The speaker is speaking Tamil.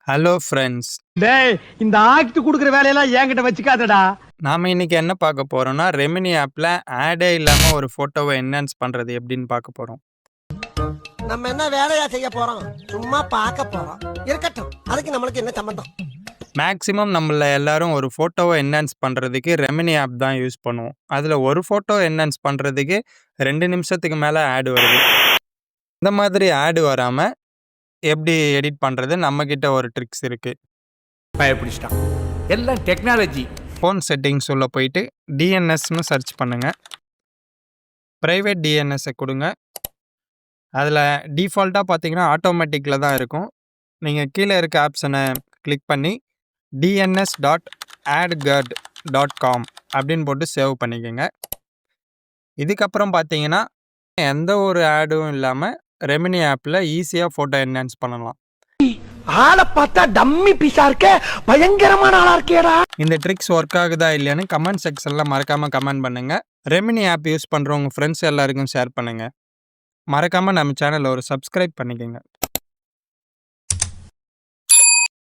Hello friends. டேய் இந்த ஆக்ட் குடுக்குற வேலையெல்லாம் என்கிட்ட வச்சுக்காதடா. நாம இன்னைக்கு என்ன பார்க்க போறோம்னா, ரெமினி ஆப்ல ஆடே இல்லாம ஒரு ஃபோட்டோவ என்ஹான்ஸ் பண்றது எப்படின்னு பார்க்க போறோம். நம்ம என்ன வேலையா செய்ய போறோம்? சும்மா பார்க்க போறோம். இருக்கட்டும். அதுக்கு நம்மளுக்கு என்ன சம்பந்தம்? மேக்ஸிமம் நம்மள எல்லாரும் ஒரு ஃபோட்டோவ என்ஹான்ஸ் பண்றதுக்கு ரெமினி ஆப் தான் யூஸ் பண்ணுவோம். அதுல ஒரு ஃபோட்டோ என்ஹான்ஸ் பண்றதுக்கு 2 நிமிஷத்துக்கு மேல ஆட் வருது. இந்த மாதிரி ஆட் வராம எப்படி எடிட் பண்றது? நம்மகிட்ட ஒரு ட்ரிக்ஸ் இருக்கு. பயப்பிடிச்சிட்டான். எல்லாம் டெக்னாலஜி. ஃபோன் செட்டிங்ஸ் உள்ள போயிட்டு டிஎன்எஸ்னு சர்ச் பண்ணுங்க. பிரைவேட் டிஎன்எஸ்ஸை கொடுங்க. அதில் டிஃபால்ட்டாக பார்த்தீங்கன்னா ஆட்டோமேட்டிக்கில் தான் இருக்கும். நீங்கள் கீழே இருக்க ஆப்ஷனை கிளிக் பண்ணி dns.adguard.com அப்படின்னு போட்டு சேவ் பண்ணிக்கோங்க. இதுக்கப்புறம் பார்த்தீங்கன்னா எந்த ஒரு ஆடும் இல்லாமல் ரெமினி ஆப்பில் ஈஸியாக ஃபோட்டோ என்ஹான்ஸ் பண்ணலாம். ஆளை பார்த்தா டம்மி பீஸா இருக்க, பயங்கரமான ஆளா இருக்கேடா. இந்த ட்ரிக்ஸ் ஒர்க் ஆகுதா இல்லையான்னு கமெண்ட் செக்ஷனில் மறக்காமல் கமெண்ட் பண்ணுங்கள். ரெமினி ஆப் யூஸ் பண்ணுறவங்க ஃப்ரெண்ட்ஸ் எல்லாருக்கும் ஷேர் பண்ணுங்கள். மறக்காமல் நம்ம சேனலை ஒரு சப்ஸ்கிரைப் பண்ணிக்கோங்க.